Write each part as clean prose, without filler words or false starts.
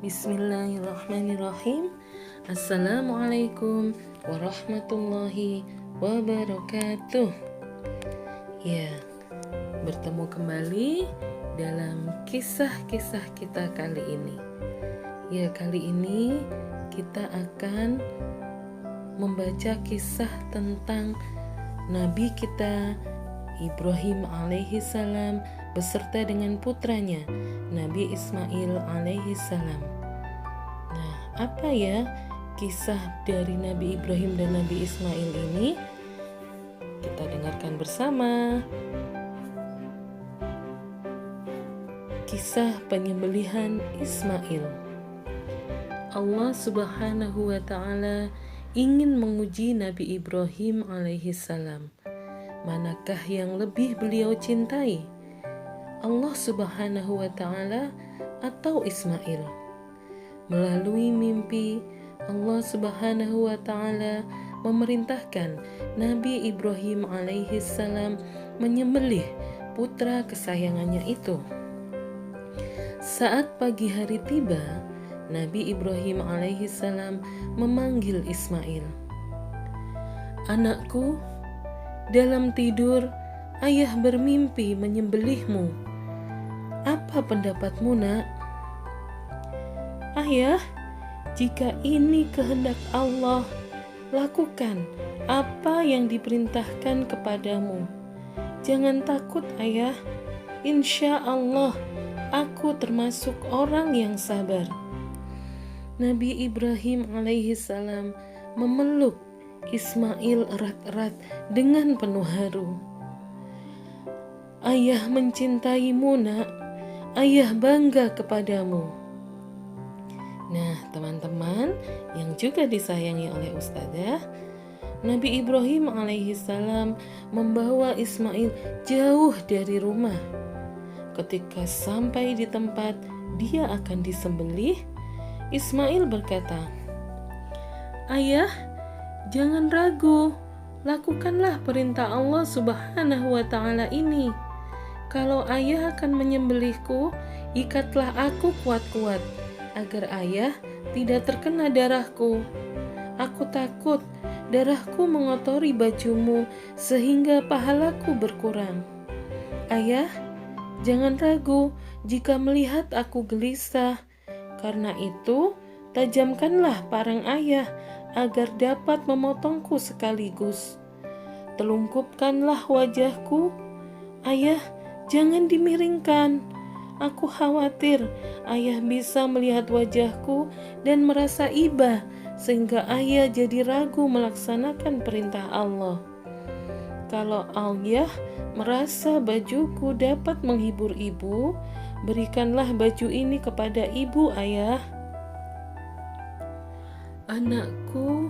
Bismillahirrahmanirrahim. Assalamualaikum warahmatullahi wabarakatuh. Ya, bertemu kembali dalam kisah-kisah kita kali ini. Ya, kali ini kita akan membaca kisah tentang Nabi kita Ibrahim alaihi salam beserta dengan putranya Nabi Ismail alaihi salam. Nah, apa ya kisah dari Nabi Ibrahim dan Nabi Ismail ini? Kita dengarkan bersama. Kisah penyembelihan Ismail. Allah Subhanahu wa taala ingin menguji Nabi Ibrahim alaihi salam. Manakah yang lebih beliau cintai? Allah Subhanahu wa taala atau Ismail? Melalui mimpi, Allah Subhanahu wa taala memerintahkan Nabi Ibrahim alaihi salam menyembelih putra kesayangannya itu. Saat pagi hari tiba, Nabi Ibrahim alaihi salam memanggil Ismail. "Anakku, dalam tidur ayah bermimpi menyembelihmu. Apa pendapatmu, nak?" "Ayah, jika ini kehendak Allah, lakukan apa yang diperintahkan kepadamu. Jangan takut, ayah. Insya Allah, aku termasuk orang yang sabar." Nabi Ibrahim alaihi salam memeluk Ismail erat-erat dengan penuh haru. "Ayah mencintaimu, nak. Ayah bangga kepadamu." Nah, teman-teman yang juga disayangi oleh Ustazah, Nabi Ibrahim alaihi salam membawa Ismail jauh dari rumah. Ketika sampai di tempat dia akan disembelih, Ismail berkata, "Ayah, jangan ragu. Lakukanlah perintah Allah Subhanahu wa taala ini. Kalau ayah akan menyembelihku, ikatlah aku kuat-kuat agar ayah tidak terkena darahku. Aku takut darahku mengotori bajumu sehingga pahalaku berkurang. Ayah, jangan ragu jika melihat aku gelisah. Karena itu, tajamkanlah parang ayah agar dapat memotongku sekaligus. Telungkupkanlah wajahku. Ayah, jangan dimiringkan. Aku khawatir ayah bisa melihat wajahku dan merasa iba sehingga ayah jadi ragu melaksanakan perintah Allah. Kalau ayah merasa bajuku dapat menghibur ibu, berikanlah baju ini kepada ibu, ayah." "Anakku,"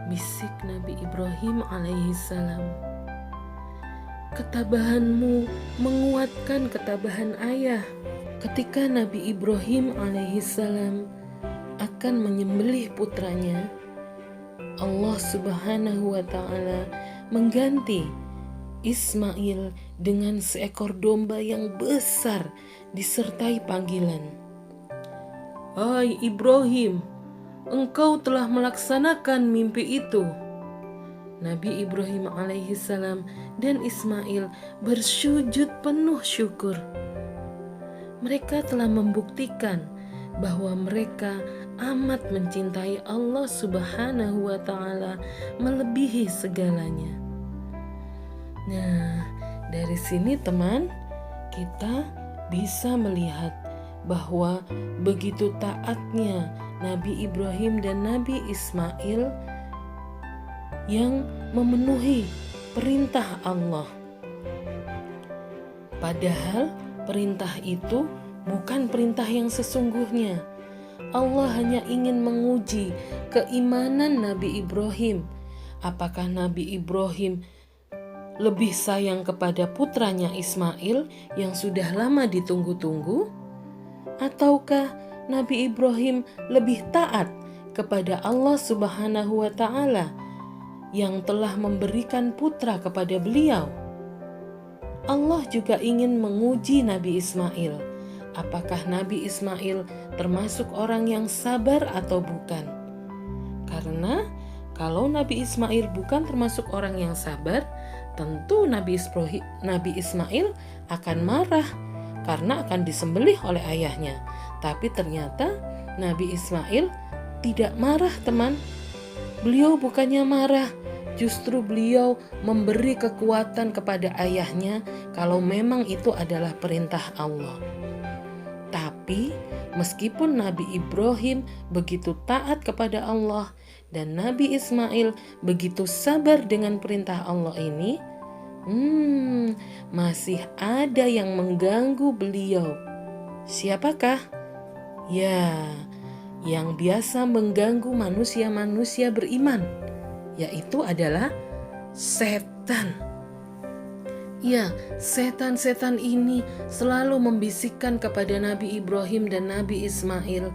bisik Nabi Ibrahim alaihi salam, "ketabahanmu menguatkan ketabahan ayah." Ketika Nabi Ibrahim alaihi salam akan menyembelih putranya, Allah Subhanahu wa taala mengganti Ismail dengan seekor domba yang besar disertai panggilan, "Hai Ibrahim, engkau telah melaksanakan mimpi itu." Nabi Ibrahim alaihi salam dan Ismail bersujud penuh syukur. Mereka telah membuktikan bahwa mereka amat mencintai Allah Subhanahu wa taala melebihi segalanya. Nah, dari sini teman, kita bisa melihat bahwa begitu taatnya Nabi Ibrahim dan Nabi Ismail yang memenuhi perintah Allah. Padahal perintah itu bukan perintah yang sesungguhnya. Allah hanya ingin menguji keimanan Nabi Ibrahim. Apakah Nabi Ibrahim lebih sayang kepada putranya Ismail yang sudah lama ditunggu-tunggu? Ataukah Nabi Ibrahim lebih taat kepada Allah Subhanahu wa taala yang telah memberikan putra kepada beliau? Allah juga ingin menguji Nabi Ismail. apakah Nabi Ismail termasuk orang yang sabar atau bukan. Karena kalau Nabi Ismail bukan termasuk orang yang sabar, tentu Nabi Ismail akan marah karena akan disembelih oleh ayahnya. Tapi ternyata Nabi Ismail tidak marah, teman. Beliau bukannya marah, justru beliau memberi kekuatan kepada ayahnya kalau memang itu adalah perintah Allah. Tapi meskipun Nabi Ibrahim begitu taat kepada Allah dan Nabi Ismail begitu sabar dengan perintah Allah ini, masih ada yang mengganggu beliau. Siapakah? Ya, yang biasa mengganggu manusia-manusia beriman, yaitu adalah setan. Ya, setan-setan ini selalu membisikkan kepada Nabi Ibrahim dan Nabi Ismail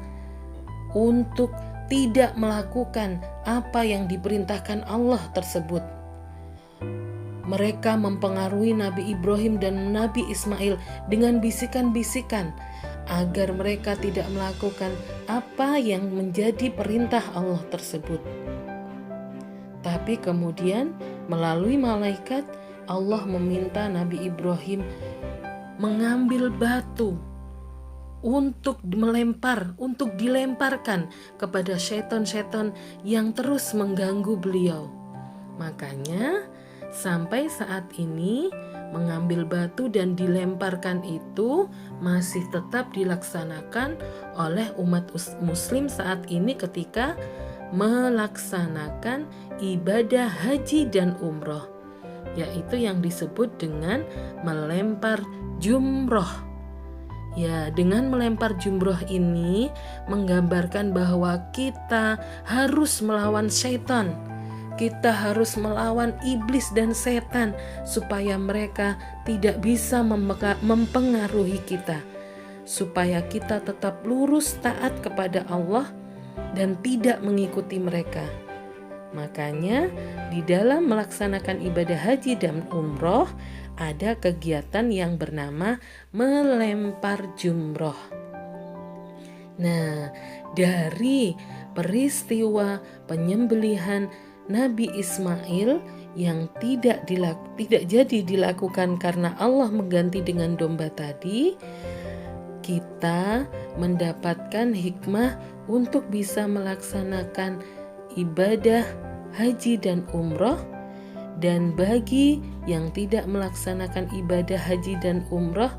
untuk tidak melakukan apa yang diperintahkan Allah tersebut. Mereka mempengaruhi Nabi Ibrahim dan Nabi Ismail dengan bisikan-bisikan agar mereka tidak melakukan apa yang menjadi perintah Allah tersebut. Tapi kemudian melalui malaikat Allah meminta Nabi Ibrahim mengambil batu untuk dilemparkan kepada setan-setan yang terus mengganggu beliau. Makanya sampai saat ini mengambil batu dan dilemparkan itu masih tetap dilaksanakan oleh umat muslim saat ini ketika melaksanakan ibadah haji dan umroh, yaitu yang disebut dengan melempar jumroh. Ya, dengan melempar jumroh ini menggambarkan bahwa kita harus melawan syaitan. Kita harus melawan iblis dan setan supaya mereka tidak bisa mempengaruhi kita. Supaya kita tetap lurus taat kepada Allah dan tidak mengikuti mereka. Makanya di dalam melaksanakan ibadah haji dan umroh ada kegiatan yang bernama melempar jumroh. Nah, dari peristiwa penyembelihan Nabi Ismail yang tidak jadi dilakukan karena Allah mengganti dengan domba tadi, kita mendapatkan hikmah untuk bisa melaksanakan ibadah haji dan umroh. Dan bagi yang tidak melaksanakan ibadah haji dan umroh,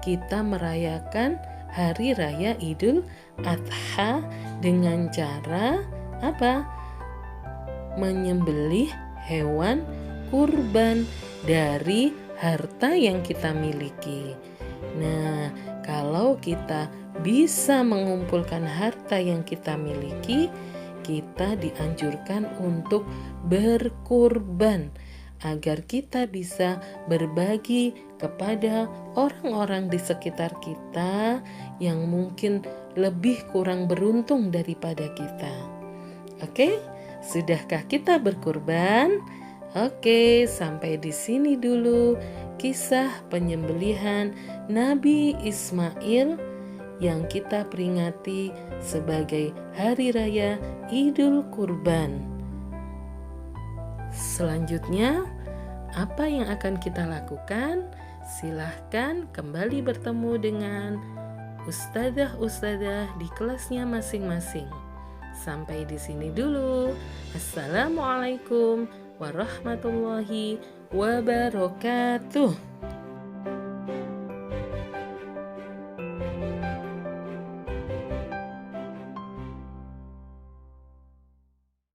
kita merayakan hari raya Idul Adha dengan cara apa? Menyembelih hewan kurban dari harta yang kita miliki. Nah, kalau kita bisa mengumpulkan harta yang kita miliki, kita dianjurkan untuk berkurban agar kita bisa berbagi kepada orang-orang di sekitar kita yang mungkin lebih kurang beruntung daripada kita. Oke, sudahkah kita berkurban? Oke, sampai di sini dulu kisah penyembelihan Nabi Ismail yang kita peringati sebagai Hari Raya Idul Kurban. Selanjutnya, apa yang akan kita lakukan? Silahkan kembali bertemu dengan ustadzah-ustadzah di kelasnya masing-masing. Sampai di sini dulu. Assalamualaikum warahmatullahi wabarakatuh.